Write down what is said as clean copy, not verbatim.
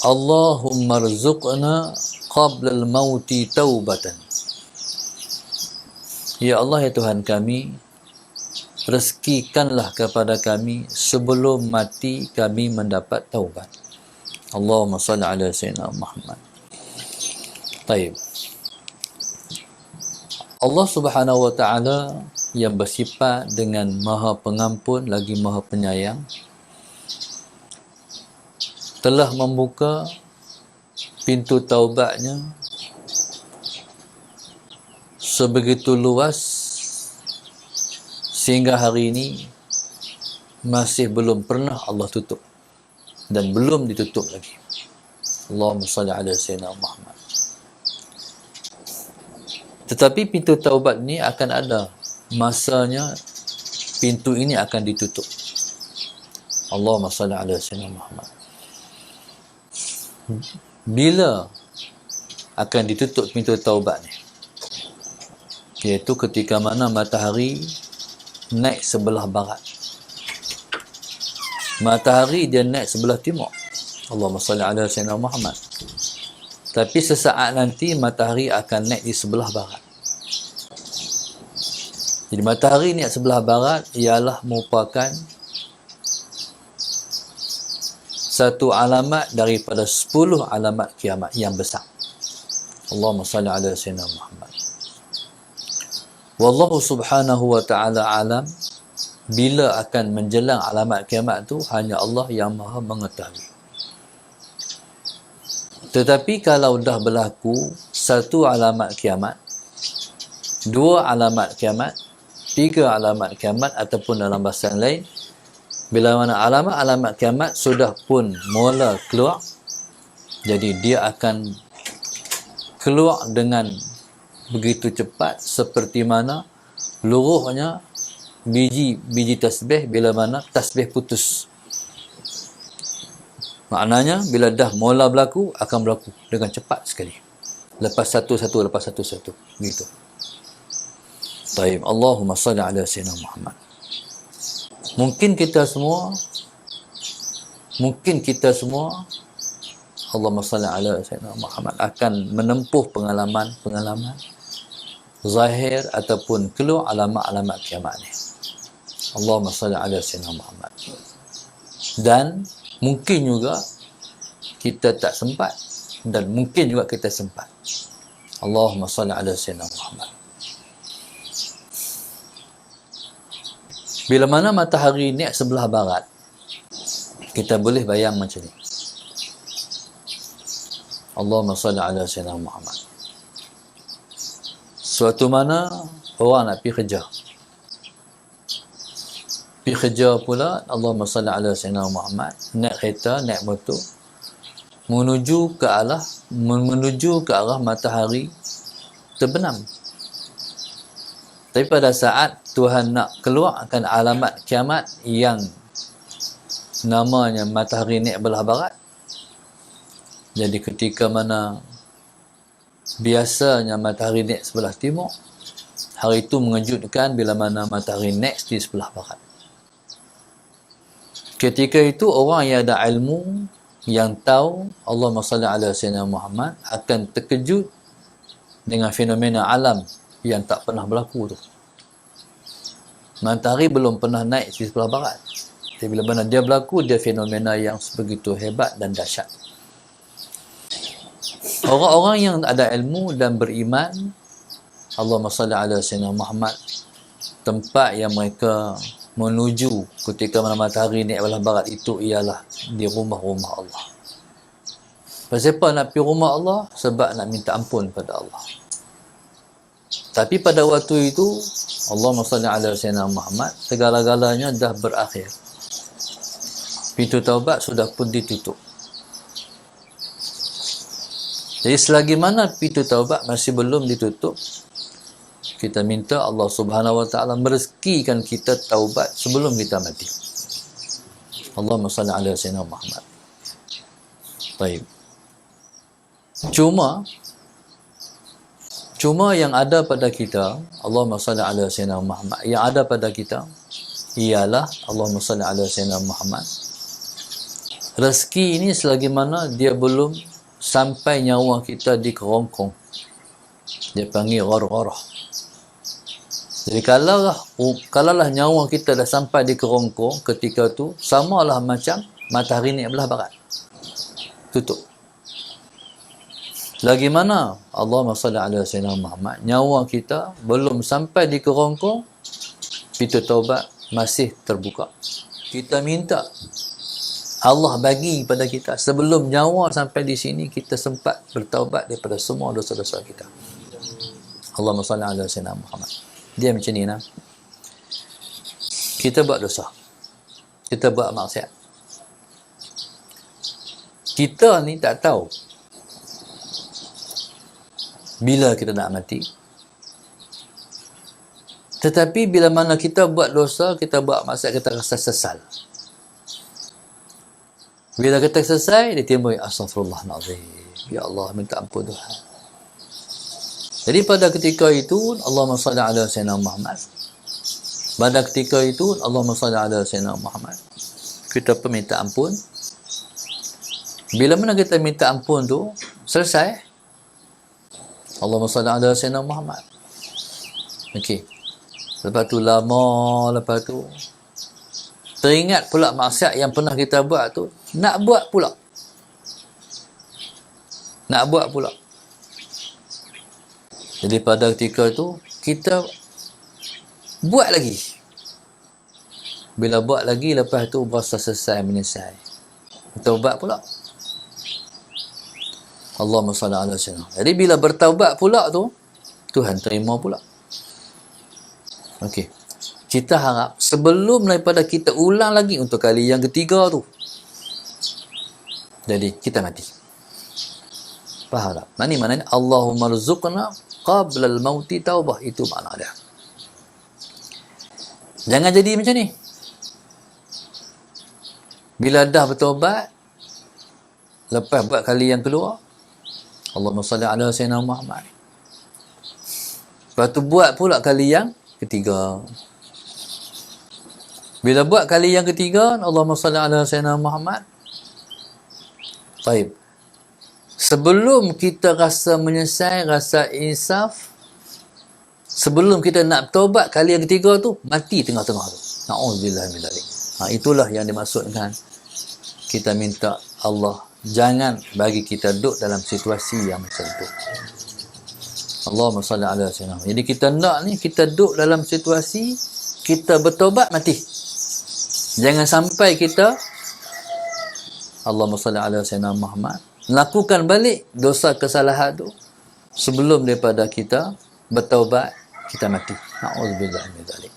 Allahumma rzuqna qabla al-mauti taubatan. Ya Allah, ya Tuhan kami, rezekikanlah kepada kami sebelum mati kami mendapat taubat. Allahumma salli ala sayyidina Muhammad. Baik. Allah Subhanahu wa taala yang bersifat dengan Maha Pengampun lagi Maha Penyayang telah membuka pintu taubatnya sebegitu luas sehingga hari ini masih belum pernah Allah tutup dan belum ditutup lagi. Allahumma salli ala sayyidina Muhammad. Tetapi pintu taubat ni akan ada masanya, pintu ini akan ditutup. Allahumma salli ala sayyidina Muhammad. Bila akan ditutup pintu taubat ni? Iaitu ketika mana matahari naik sebelah barat. Matahari dia naik sebelah timur. Allahumma salli ala sayyidina Muhammad. Tapi sesaat nanti matahari akan naik di sebelah barat. Jadi matahari naik sebelah barat ialah merupakan satu alamat daripada 10 alamat kiamat yang besar. Allahumma salli ala sayyidina Muhammad. Wallahu subhanahu wa ta'ala alam, bila akan menjelang alamat kiamat tu hanya Allah yang maha mengetahui. Tetapi kalau dah berlaku satu alamat kiamat, dua alamat kiamat, tiga alamat kiamat, ataupun dalam bahasa lain, bila mana alamat-alamat kiamat sudah pun mula keluar, jadi dia akan keluar dengan begitu cepat seperti mana luruhnya biji tasbih bila mana tasbih putus. Maknanya bila dah mula berlaku, akan berlaku dengan cepat sekali. Lepas satu-satu, lepas satu-satu. Begitu. Baik. Allahumma salli ala sayyidina Muhammad. Mungkin kita semua Allahumma salli ala sayyidina Muhammad akan menempuh pengalaman zahir ataupun keluar alamat-alamat kiamat ni. Allahumma salli ala sayyidina Muhammad. Dan mungkin juga kita tak sempat dan mungkin juga kita sempat. Allahumma salli ala sayyidina Muhammad. Bila mana matahari naik sebelah barat, kita boleh bayang macam ni. Allahumma salli ala sayyidina Muhammad. Suatu mana orang nak pergi kerja. Pergi kerja pula, Allahumma salli ala sayyidina Muhammad, naik kereta, naik motor, menuju ke arah matahari terbenam. Tapi pada saat Tuhan nak keluarkan alamat kiamat yang namanya matahari naik belah barat, jadi ketika mana biasanya matahari naik sebelah timur, hari itu mengejutkan bila mana matahari naik di sebelah barat. Ketika itu orang yang ada ilmu, yang tahu Allahumma salli ala sayyidina Muhammad, akan terkejut dengan fenomena alam yang tak pernah berlaku tu. Matahari belum pernah naik di sebelah barat. Tapi bila mana dia berlaku, dia fenomena yang sebegitu hebat dan dahsyat. Orang-orang yang ada ilmu dan beriman, Allahumma salli ala sayyidina Muhammad, tempat yang mereka menuju ketika mana matahari naik belah barat itu ialah di rumah-rumah Allah. Siapa nak pergi rumah Allah? Sebab nak minta ampun pada Allah. Tapi pada waktu itu, Allahumma salli ala sayyidina Muhammad, segala-galanya dah berakhir. Pintu taubat sudah pun ditutup. Jadi selagi mana pintu taubat masih belum ditutup, kita minta Allah Subhanahu wa taala merezekikan kita taubat sebelum kita mati. Allahumma salli ala sayyidina Muhammad. Baik. Cuma yang ada pada kita, Allahumma salli ala sayyidina Muhammad, yang ada pada kita ialah Allahumma salli ala sayyidina Muhammad, Rezeki ini selagi mana dia belum sampai nyawa kita di kerongkong. Dia panggil ghargharah. Jadi kalaulah nyawa kita dah sampai di kerongkong ketika tu, samalah macam matahari naik belah barat. Tutup. Lagi mana Allahumma salli ala sayyidina Muhammad, nyawa kita belum sampai di kerongkong, pintu taubat masih terbuka. Kita minta Allah bagi pada kita sebelum nyawa sampai di sini, kita sempat bertaubat daripada semua dosa-dosa kita. Allahumma salli ala sayyidina Muhammad. Dia macam ni nah. Kita buat dosa. Kita buat maksiat. Kita ni tak tahu bila kita nak mati. Tetapi bila mana kita buat dosa, kita buat maksiat, kita rasa sesal. Bila kita selesai, dia timbul, astaghfirullahaladzim. Ya Allah, minta ampun Tuhan. Jadi pada ketika itu, Allahumma salli ala sayyidina Muhammad. Pada ketika itu, Allahumma salli ala sayyidina Muhammad. Kita pun minta ampun. Bila mana kita minta ampun tu, selesai. Allahumma salli ala sayyidina Muhammad. Okey. Lepas tu lepas tu teringat pula maksiat yang pernah kita buat tu, nak buat pula. Jadi pada ketika itu, kita buat lagi. Bila buat lagi, lepas tu berasa selesai, menyelesai. Taubat pula. Allahumma salli ala sayyidina. Jadi bila bertaubat pula tu, Tuhan terima pula. Okey. Kita harap sebelum daripada kita ulang lagi untuk kali yang ketiga tu, jadi kita mati. Faham tak? Maknanya Allahumma rzuqna qabla al-mauti taubah. Itu makna dia. Jangan jadi macam ni. Bila dah bertaubat, lepas buat kali yang kedua, Allahumma salli ala sayyidina Muhammad. Lepas tu buat pula kali yang ketiga. Bila buat kali yang ketiga, Allahumma salli ala sayyidina Muhammad. Baik. Sebelum kita rasa menyesal, rasa insaf, sebelum kita nak taubat kali yang ketiga tu, mati tengah-tengah tu. Na'udzubillah min dzalik. Itulah yang dimaksudkan kita minta Allah jangan bagi kita duduk dalam situasi yang macam tu. Allahumma salli ala sayyidina. Jadi kita nak ni, kita duduk dalam situasi kita bertaubat mati. Jangan sampai kita Allahumma salli ala sayyidina Muhammad lakukan balik dosa kesalahan tu sebelum daripada kita bertaubat, kita mati. Na'udzubillah min dzalik.